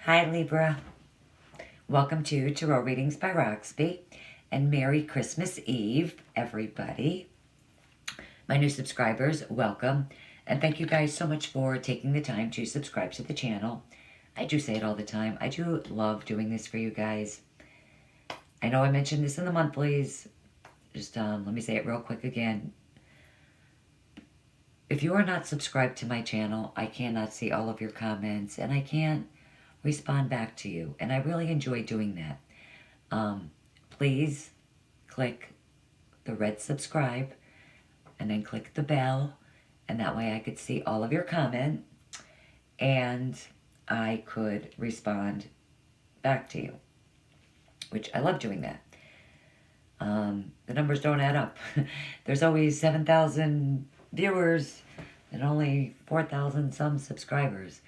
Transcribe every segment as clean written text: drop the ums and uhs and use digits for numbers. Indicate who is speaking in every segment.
Speaker 1: Hi Libra, welcome to Tarot Readings by Roxby, and Merry Christmas Eve, everybody. My new subscribers, welcome, and thank you guys so much for taking the time to subscribe to the channel. I do say it all the time, I do love doing this for you guys. I know I mentioned this in the monthlies, just let me say it real quick again. If you are not subscribed to my channel, I cannot see all of your comments, and I can't respond back to you, and I really enjoy doing that. Please click the red subscribe and then click the bell, and that way I could see all of your comment and I could respond back to you, which I love doing that. The numbers don't add up. There's always 7,000 viewers and only 4,000 some subscribers.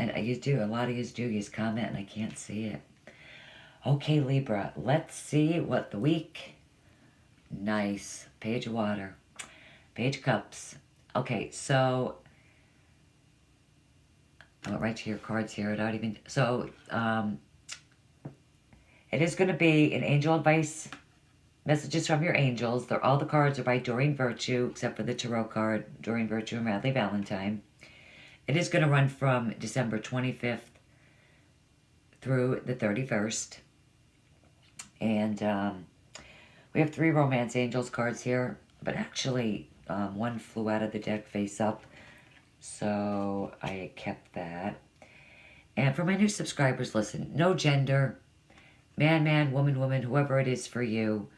Speaker 1: And a lot of yous do, yous comment and I can't see it. Okay, Libra, let's see what the week. Nice. Page of water. Page of cups. Okay, so I went right to your cards here without even... So, it is going to be an angel advice, messages from your angels. All the cards are by Doreen Virtue, except for the tarot card, Doreen Virtue and Radley Valentine. It is going to run from December 25th through the 31st. And we have 3 Romance Angels cards here, but actually one flew out of the deck face up, so I kept that. And for my new subscribers, listen, no gender, man, man, woman, woman, whoever it is for you.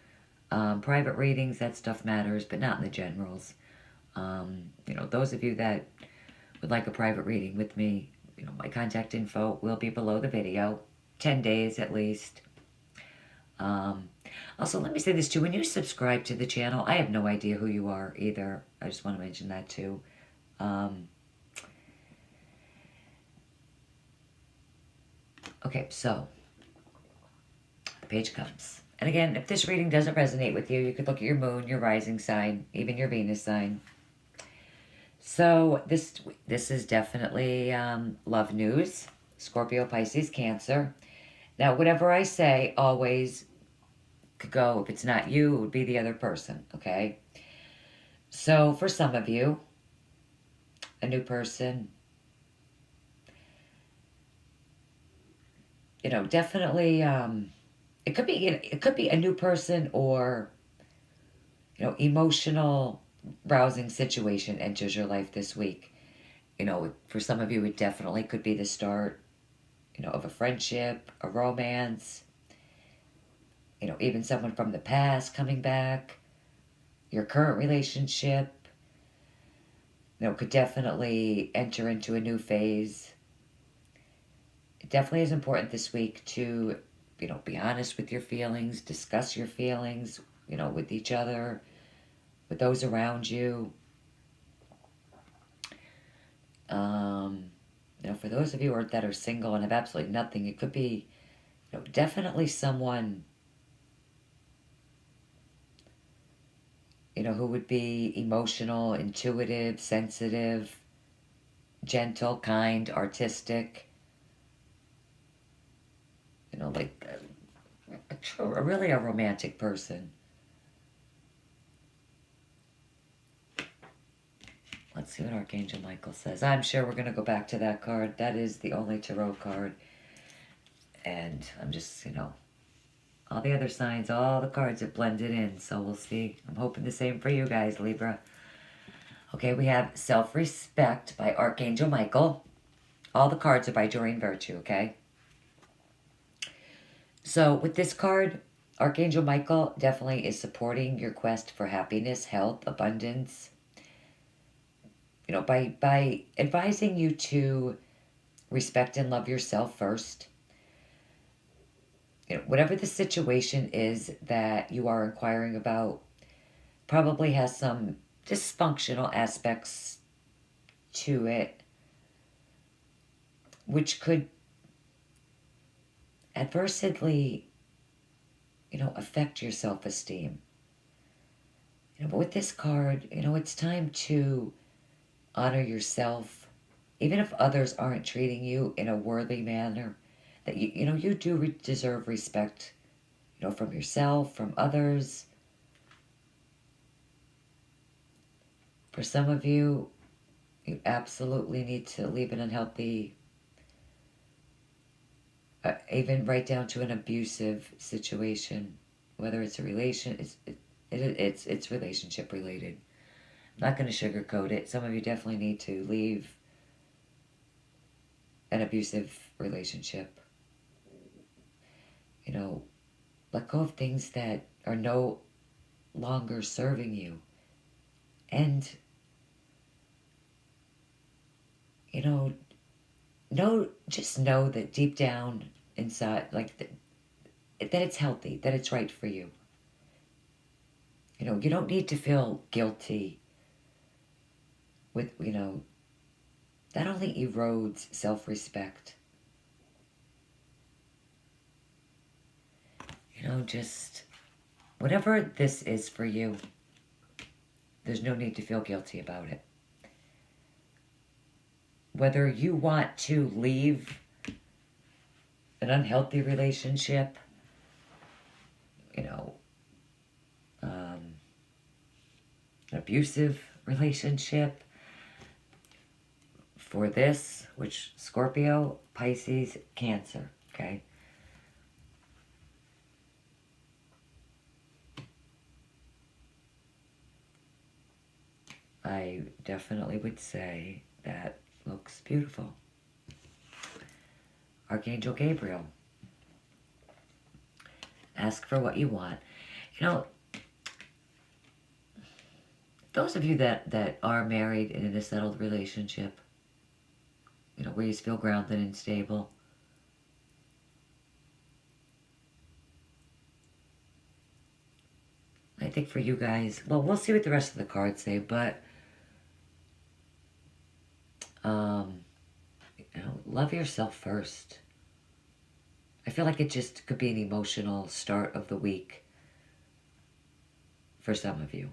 Speaker 1: Private readings, that stuff matters, but not in the generals. Those of you that would like a private reading with me, my contact info will be below the video. 10 days at least. Also, let me say this too. When you subscribe to the channel, I have no idea who you are either. I just want to mention that too. Okay, so the page comes. And again, if this reading doesn't resonate with you, you could look at your moon, your rising sign, even your Venus sign. So this is definitely love news. Scorpio, Pisces, Cancer. Now, whatever I say always could go, if it's not you, it would be the other person, okay? So for some of you, a new person, definitely, it could be a new person, or, emotional rousing situation enters your life this week. For some of you, it definitely could be the start, of a friendship, a romance, even someone from the past coming back, your current relationship, could definitely enter into a new phase. It definitely is important this week to, be honest with your feelings, discuss your feelings, with each other, with those around you. For those of you that are single and have absolutely nothing, it could be, definitely someone, who would be emotional, intuitive, sensitive, gentle, kind, artistic. Like really a romantic person. Let's see what Archangel Michael says. I'm sure we're going to go back to that card. That is the only tarot card. And I'm just, all the other signs, all the cards have blended in. So we'll see. I'm hoping the same for you guys, Libra. Okay, we have Self-Respect by Archangel Michael. All the cards are by Doreen Virtue, okay? So with this card, Archangel Michael definitely is supporting your quest for happiness, health, abundance. By advising you to respect and love yourself first. Whatever the situation is that you are inquiring about probably has some dysfunctional aspects to it, which could adversely, affect your self-esteem. But with this card, it's time to honor yourself, even if others aren't treating you in a worthy manner, that you do deserve respect, from yourself, from others. For some of you, you absolutely need to leave an unhealthy, even right down to an abusive situation, whether it's a relation, it's relationship related. I'm not going to sugarcoat it. Some of you definitely need to leave an abusive relationship. Let go of things that are no longer serving you. And, just know that deep down inside, that it's healthy, that it's right for you. You don't need to feel guilty with, that only erodes self-respect. Just whatever this is for you, there's no need to feel guilty about it. Whether you want to leave an unhealthy relationship, an abusive relationship, for this, which Scorpio, Pisces, Cancer, okay? I definitely would say that looks beautiful. Archangel Gabriel. Ask for what you want. Those of you that are married and in a settled relationship, where you feel grounded and stable, I think for you guys, well, we'll see what the rest of the cards say, but love yourself first. I feel like it just could be an emotional start of the week for some of you.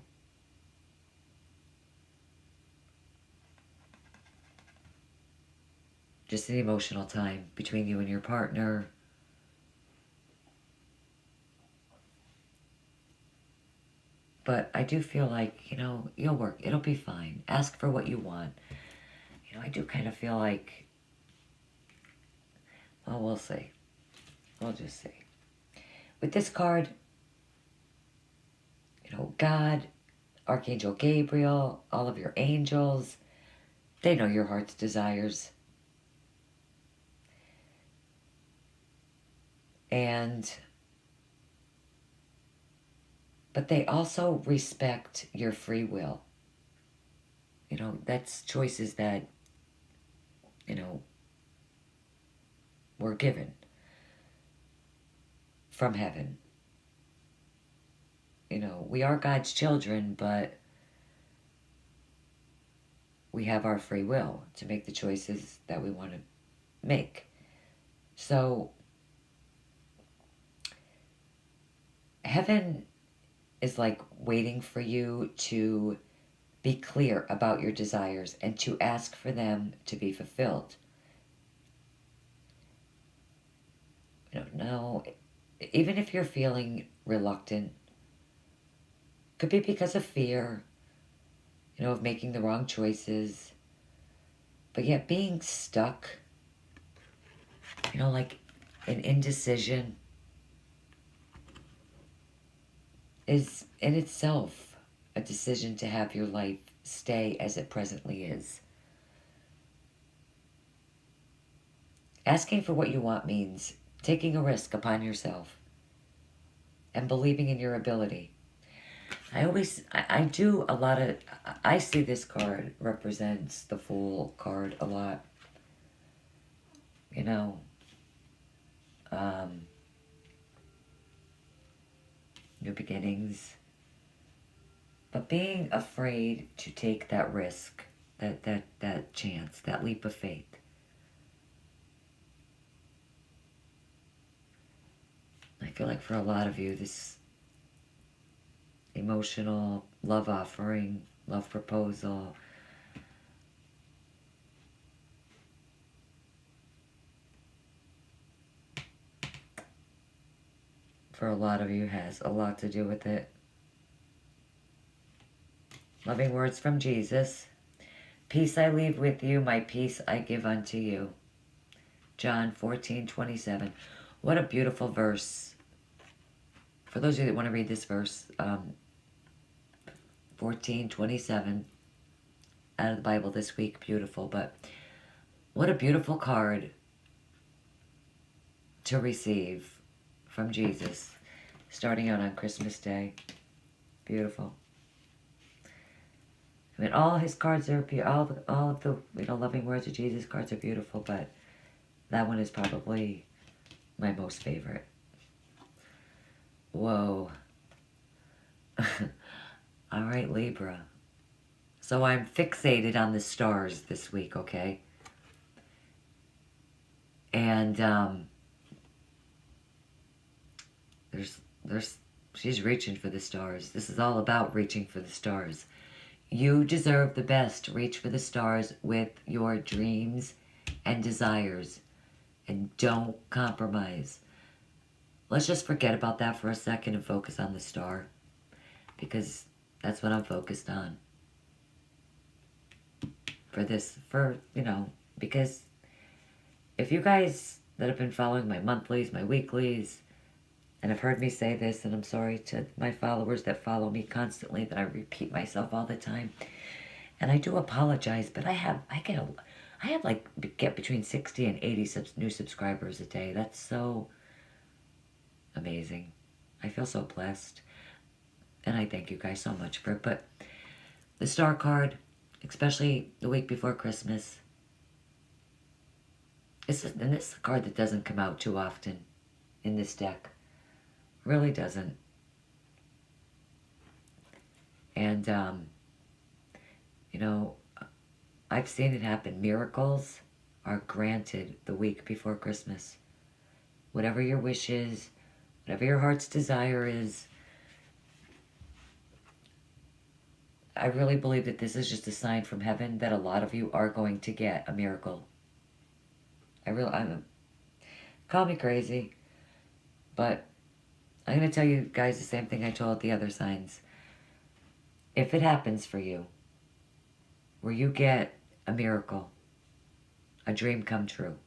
Speaker 1: Just an emotional time between you and your partner. But I do feel like, you'll work. It'll be fine. Ask for what you want. I do kind of feel like, well, we'll see. We'll just see. With this card, God, Archangel Gabriel, all of your angels, they know your heart's desires. But they also respect your free will. That's choices that, were given from heaven. We are God's children, but we have our free will to make the choices that we want to make. So, heaven is like waiting for you to be clear about your desires and to ask for them to be fulfilled. No, even if you're feeling reluctant, could be because of fear, of making the wrong choices, but yet being stuck, like an indecision, is in itself a decision to have your life stay as it presently is. Asking for what you want means taking a risk upon yourself and believing in your ability. I do a lot of, I see this card represents the Fool card a lot. New beginnings. But being afraid to take that risk, that chance, that leap of faith. I feel like for a lot of you, this emotional love offering, love proposal, for a lot of you has a lot to do with it. Loving words from Jesus. Peace I leave with you, my peace I give unto you. John 14:27. What a beautiful verse. For those of you that want to read this verse, 14:27 out of the Bible this week. Beautiful, but what a beautiful card to receive from Jesus, starting out on Christmas Day. Beautiful. I mean, all his cards are all of the loving words of Jesus cards are beautiful, but that one is probably my most favorite. Whoa. All right, Libra. So I'm fixated on the stars this week, okay? And she's reaching for the stars. This is all about reaching for the stars. You deserve the best. Reach for the stars with your dreams and desires. And don't compromise. Let's just forget about that for a second and focus on the star. Because that's what I'm focused on. Because if you guys that have been following my monthlies, my weeklies, and have heard me say this, and I'm sorry to my followers that follow me constantly, that I repeat myself all the time, and I do apologize, but I get between 60 and 80 new subscribers a day. That's so amazing. I feel so blessed, and I thank you guys so much for it. But the star card, especially the week before Christmas, this is a card that doesn't come out too often in this deck. Really doesn't. And, I've seen it happen. Miracles are granted the week before Christmas. Whatever your wish is, whatever your heart's desire is, I really believe that this is just a sign from heaven that a lot of you are going to get a miracle. Call me crazy, but I'm going to tell you guys the same thing I told the other signs. If it happens for you, where you get a miracle, a dream come true,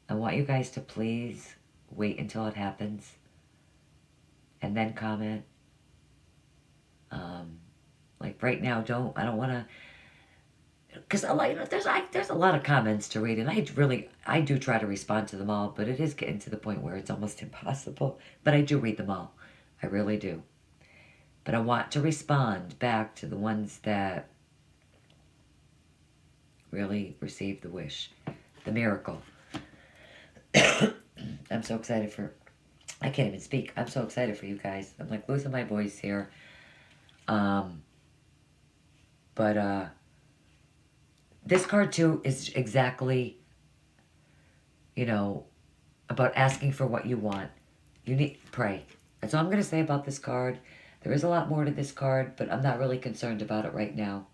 Speaker 1: I want you guys to please wait until it happens and then comment. Like right now, I don't want to, because there's a lot of comments to read, and I do try to respond to them all, but it is getting to the point where it's almost impossible. But I do read them all. I really do. But I want to respond back to the ones that really received the wish, the miracle. I'm so excited I can't even speak. I'm so excited for you guys. I'm like losing my voice here. But this card too is exactly, about asking for what you want. You need pray. That's all I'm going to say about this card. There is a lot more to this card, but I'm not really concerned about it right now.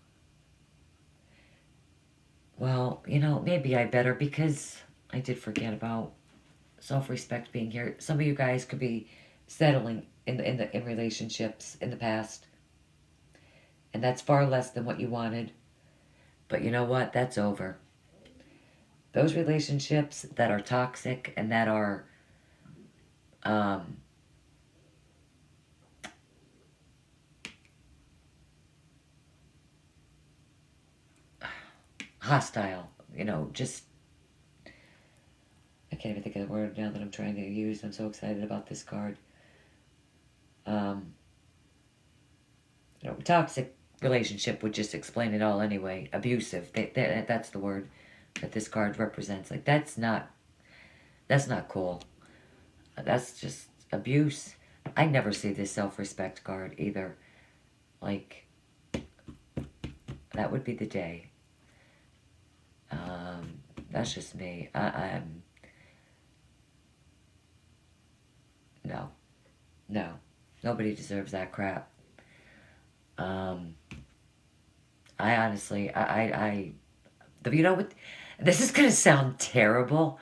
Speaker 1: Well, maybe I better, because I did forget about self-respect being here. Some of you guys could be settling in relationships in the past, and that's far less than what you wanted. But you know what? That's over. Those relationships that are toxic and that are hostile, just I can't even think of the word now that I'm trying to use. I'm so excited about this card. Toxic relationship would just explain it all anyway. Abusive. That's the word that this card represents. Like, that's not cool. That's just abuse. I never see this self-respect card either. Like, that would be the day. That's just me. I'm... No. Nobody deserves that crap. I honestly, you know what? This is going to sound terrible,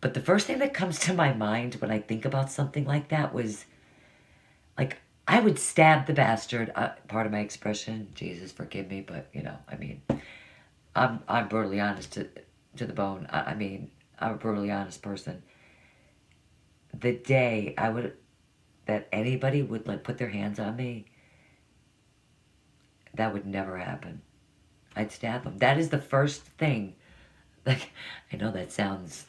Speaker 1: But the first thing that comes to my mind when I think about something like that was, like, I would stab the bastard. Part of my expression, Jesus forgive me, but, you know, I mean, I'm brutally honest to the bone. I mean, I'm a brutally honest person. The day that anybody would, like, put their hands on me, that would never happen. I'd stab them. That is the first thing. Like, I know that sounds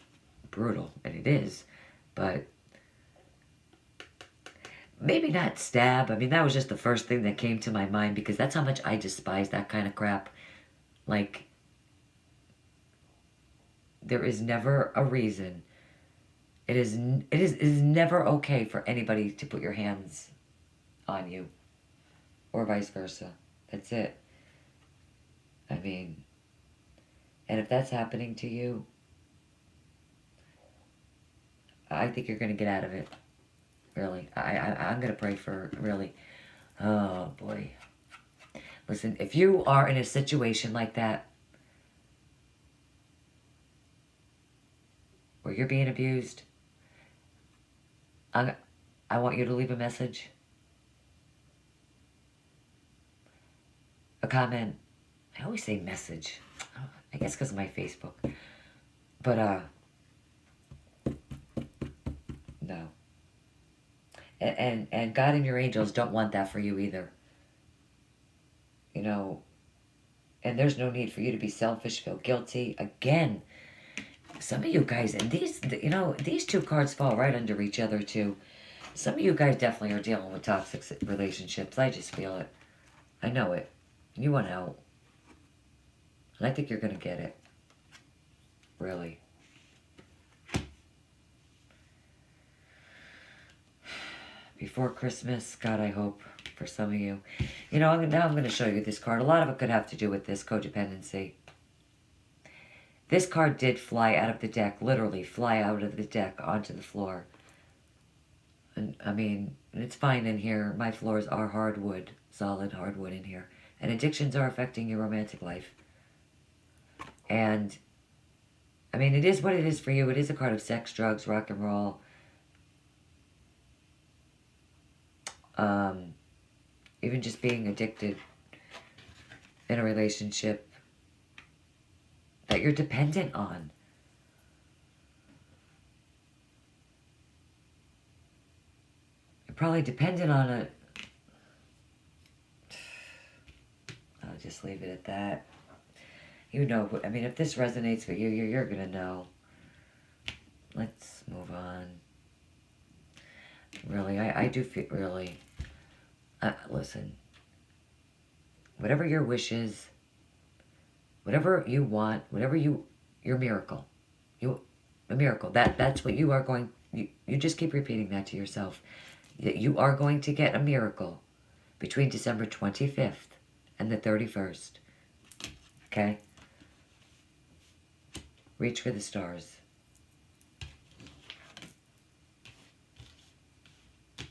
Speaker 1: brutal, and it is, but maybe not stab. I mean, that was just the first thing that came to my mind, because that's how much I despise that kind of crap. Like, there is never a reason. It is never okay for anybody to put your hands on you, or vice versa. That's it. I mean, and if that's happening to you, I think you're going to get out of it. Really. I'm going to pray for, really. Oh, boy. Listen, if you are in a situation like that, where you're being abused, I want you to leave a message, a comment. I always say message. I guess because of my Facebook. But, no. And God and your angels don't want that for you either. You know, and there's no need for you to be selfish, feel guilty. Again, some of you guys, and these, you know, these two cards fall right under each other too. Some of you guys definitely are dealing with toxic relationships. I just feel it. I know it. You want out. And I think you're going to get it. Really. Before Christmas, God, I hope, for some of you. You know, now I'm going to show you this card. A lot of it could have to do with this codependency. This card did fly out of the deck, literally fly out of the deck onto the floor. And I mean, it's fine in here. My floors are hardwood, solid hardwood in here. And addictions are affecting your romantic life. And, I mean, it is what it is for you. It is a card of sex, drugs, rock and roll. Even just being addicted in a relationship that you're dependent on. You're probably dependent on it. I'll just leave it at that. You know, I mean, if this resonates with you, you're going to know. Let's move on. Really, I do feel, really, listen, whatever your wish is, whatever you want, whatever your miracle, a miracle, that's what you are going, you just keep repeating that to yourself, that you are going to get a miracle between December 25th and the 31st, okay? Reach for the stars.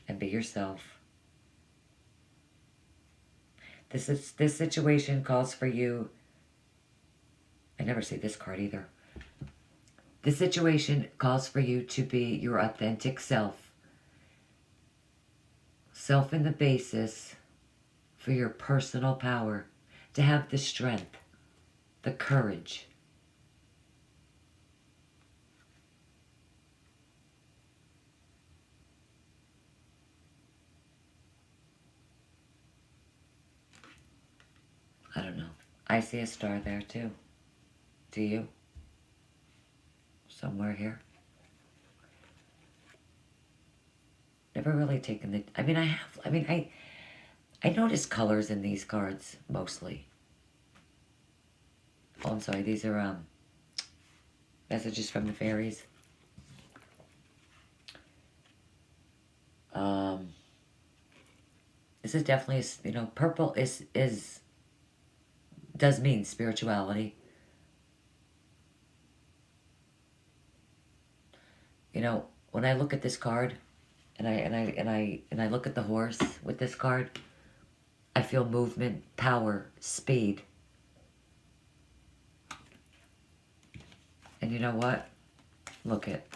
Speaker 1: And be yourself. This situation calls for you. I never say this card either. This situation calls for you to be your authentic self. Self in the basis for your personal power. To have the strength, the courage. I don't know. I see a star there too. Do you? Somewhere here. Never really taken the... I mean, I have... I mean, I notice colors in these cards, mostly. Oh, I'm sorry. These are, messages from the fairies. This is definitely, you know, purple does mean spirituality. You know, when I look at this card, and I look at the horse with this card, I feel movement, power, speed. And you know what? Look it.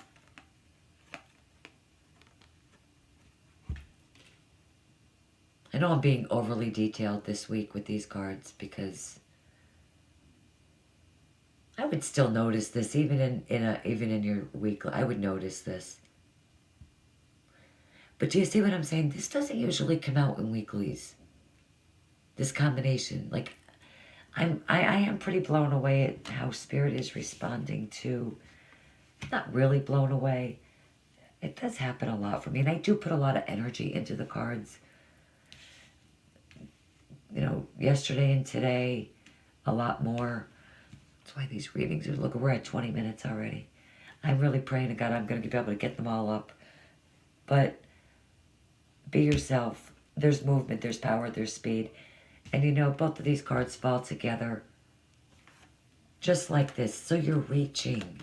Speaker 1: know I'm being overly detailed this week with these cards because I would still notice this even in your weekly. I would notice this. But do you see what I'm saying? This doesn't usually come out in weeklies. This combination, like I am pretty blown away at how Spirit is responding to. Not really blown away. It does happen a lot for me, and I do put a lot of energy into the cards. You know, yesterday and today, a lot more. That's why these readings are, look, we're at 20 minutes already. I'm really praying to God I'm going to be able to get them all up. But be yourself. There's movement, there's power, there's speed. And you know, both of these cards fall together just like this. So you're reaching.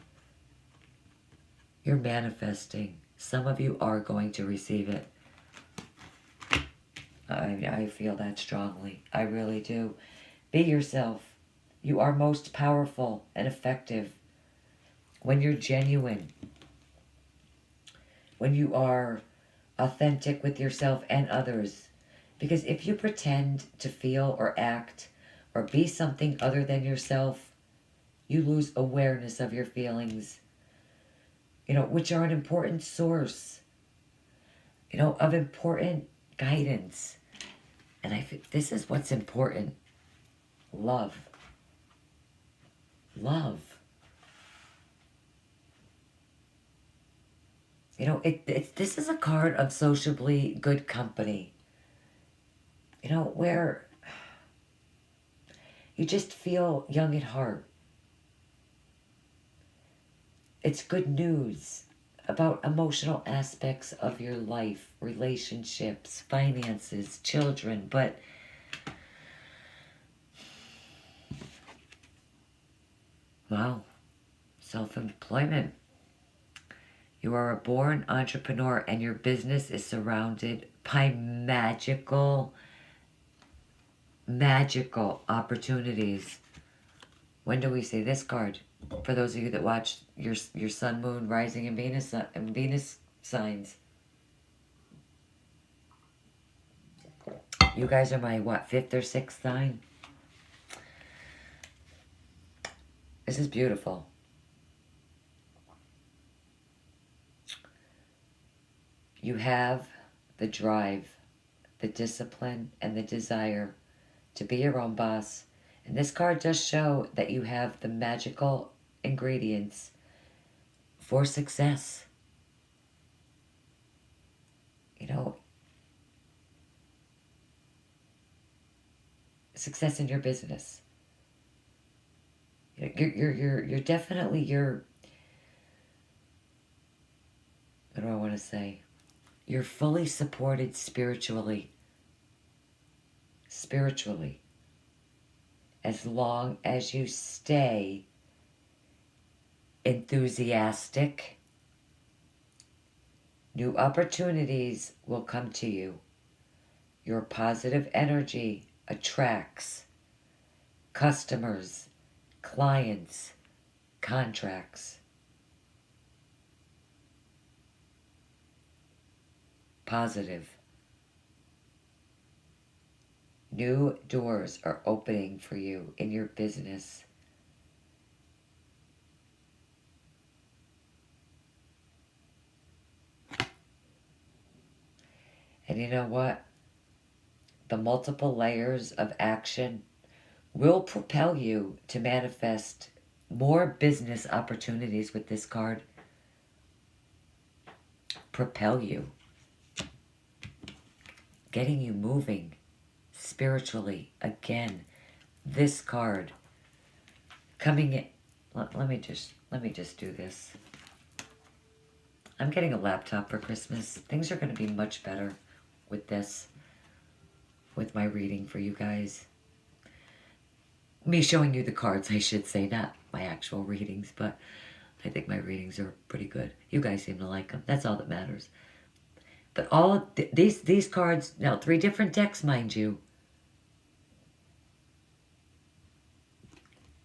Speaker 1: You're manifesting. Some of you are going to receive it. I feel that strongly. I really do. Be yourself. You are most powerful and effective when you're genuine. When you are authentic with yourself and others. Because if you pretend to feel or act or be something other than yourself, you lose awareness of your feelings, you know, which are an important source, you know, of important guidance. And I think this is what's important. Love. Love. You know, this is a card of sociably good company. You know, where you just feel young at heart. It's good news about emotional aspects of your life, relationships, finances, children, but well, self-employment. You are a born entrepreneur and your business is surrounded by magical opportunities. When do we see this card? For those of you that watch your sun, moon, rising, and Venus signs. You guys are my, what, 5th or 6th sign? This is beautiful. You have the drive, the discipline, and the desire to be your own boss. And this card does show that you have the magical ingredients for success. You know, success in your business. You're definitely what do I want to say? You're fully supported spiritually. Spiritually. As long as you stay enthusiastic, new opportunities will come to you. Your positive energy attracts customers, clients, contracts. Positive. New doors are opening for you in your business. And you know what? The multiple layers of action will propel you to manifest more business opportunities with this card. Propel you. Getting you moving spiritually. Again, this card coming in. Let me just do this. I'm getting a laptop for Christmas. Things are going to be much better with this, with my reading for you guys. Me showing you the cards, I should say, not my actual readings, but I think my readings are pretty good. You guys seem to like them. That's all that matters. But all of these cards, now 3 different decks, mind you.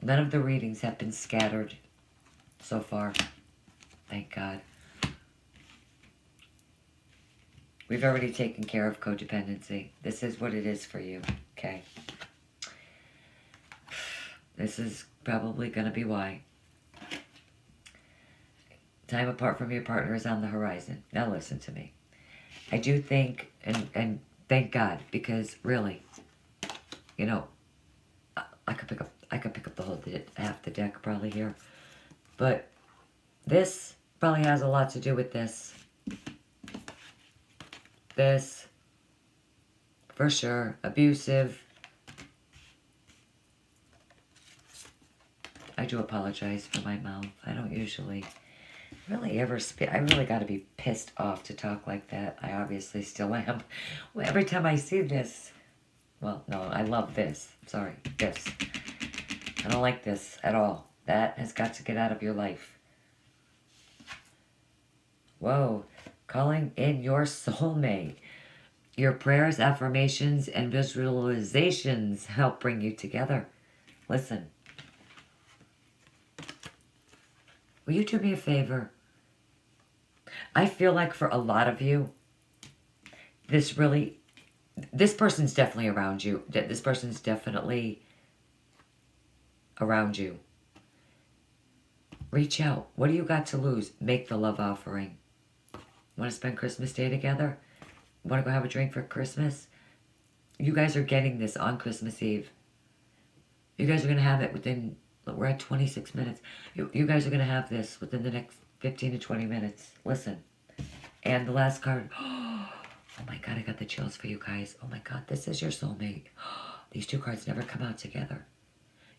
Speaker 1: None of the readings have been scattered so far. Thank God. We've already taken care of codependency. This is what it is for you, okay? This is probably going to be why. Time apart from your partner is on the horizon. Now listen to me. I do think, and thank God, because really, you know, I could pick up the whole half the deck probably here. But this probably has a lot to do with this. This, for sure, abusive. I do apologize for my mouth. I don't usually really ever speak. I really got to be pissed off to talk like that. I obviously still am. Well, every time I see this, well, no, I love this. Sorry, this. I don't like this at all. That has got to get out of your life. Whoa. Calling in your soulmate. Your prayers, affirmations, and visualizations help bring you together. Listen. Will you do me a favor? I feel like for a lot of you, this person's definitely around you. This person's definitely around you. Reach out. What do you got to lose? Make the love offering. Want to spend Christmas Day together? Want to go have a drink for Christmas? You guys are getting this on Christmas Eve. You guys are going to have it within... We're at 26 minutes. You guys are going to have this within the next 15 to 20 minutes. Listen. And the last card. Oh my God, I got the chills for you guys. Oh my God, this is your soulmate. These two cards never come out together.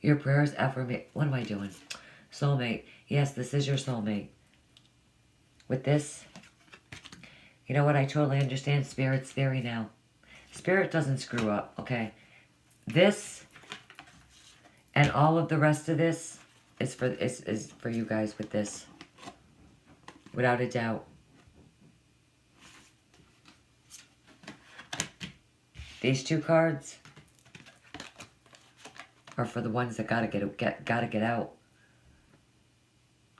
Speaker 1: Your prayers, affirmation. What am I doing? Soulmate. Yes, this is your soulmate. With this, you know what? I totally understand Spirit's theory now. Spirit doesn't screw up, okay? This... And all of the rest of this is for you guys with this. Without a doubt. These two cards are for the ones that gotta get out.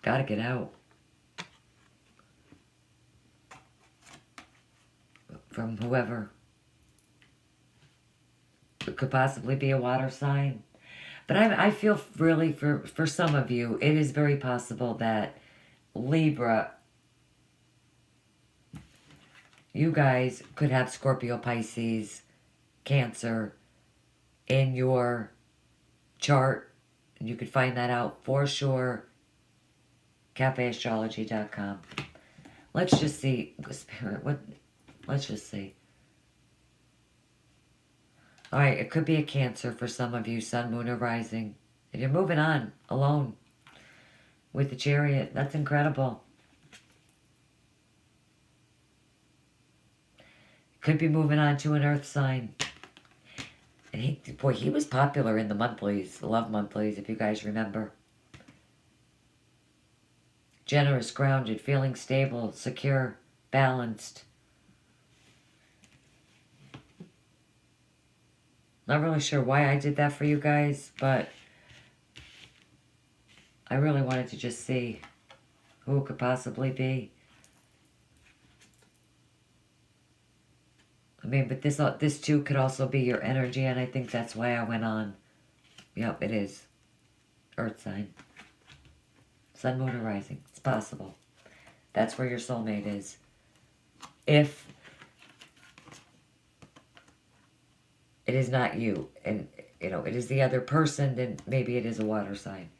Speaker 1: Gotta get out. From whoever. It could possibly be a water sign. But I feel really, for some of you, it is very possible that Libra, you guys could have Scorpio, Pisces, Cancer in your chart. And you could find that out for sure. CafeAstrology.com. Let's just see. Spirit, what? Let's just see. All right, it could be a Cancer for some of you, Sun, Moon, or Rising. And you're moving on alone with the Chariot. That's incredible. Could be moving on to an Earth sign. And he was popular in the monthlies, the love monthlies, if you guys remember. Generous, grounded, feeling stable, secure, balanced. Not really sure why I did that for you guys, but I really wanted to just see who it could possibly be. I mean, but this too could also be your energy, and I think that's why I went on. Yep, it is. Earth sign. Sun, Moon, or Rising. It's possible. That's where your soulmate is. If it is not you, and, you know, it is the other person, then maybe it is a water sign.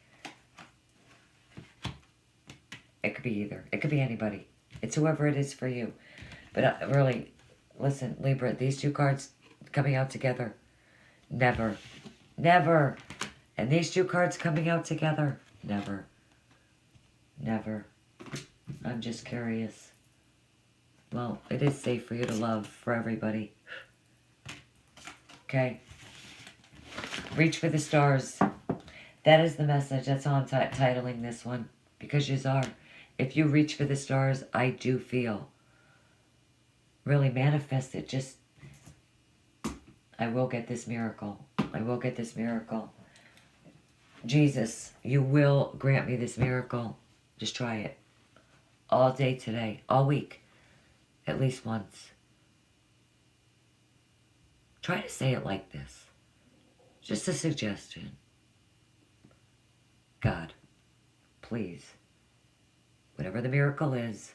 Speaker 1: It could be either. It could be anybody. It's whoever it is for you. But really, listen, Libra, these two cards coming out together. Never. Never. And these two cards coming out together. Never. Never. I'm just curious. Well, it is safe for you to love for everybody. Okay. Reach for the stars. That is the message. That's how I'm titling this one. Because you are. If you reach for the stars, I do feel. Really manifest it. Just, I will get this miracle. I will get this miracle. Jesus, you will grant me this miracle. Just try it. All day today. All week. At least once. Try to say it like this. Just a suggestion. God, please, whatever the miracle is,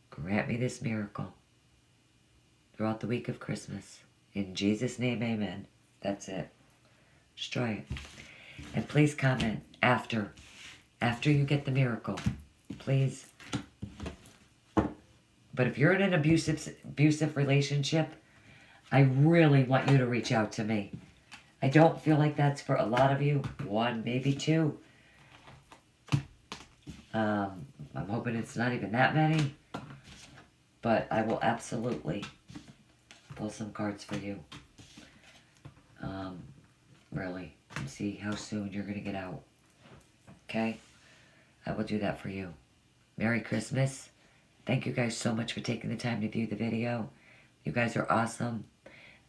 Speaker 1: grant me this miracle throughout the week of Christmas. In Jesus' name, amen. That's it. Just try it. And please comment after you get the miracle. Please. But if you're in an abusive relationship, I really want you to reach out to me. I don't feel like that's for a lot of you. One, maybe two. I'm hoping it's not even that many. But I will absolutely pull some cards for you. Really. And see how soon you're going to get out. Okay? I will do that for you. Merry Christmas. Thank you guys so much for taking the time to view the video. You guys are awesome.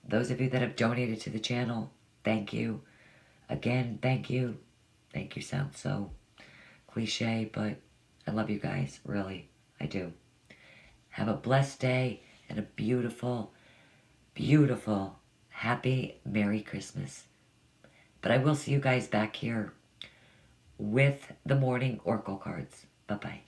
Speaker 1: Those of you that have donated to the channel, thank you. Again, thank you. Thank you sounds so cliche, but I love you guys. Really, I do. Have a blessed day and a beautiful, beautiful, happy, Merry Christmas. But I will see you guys back here with the morning Oracle cards. Bye-bye.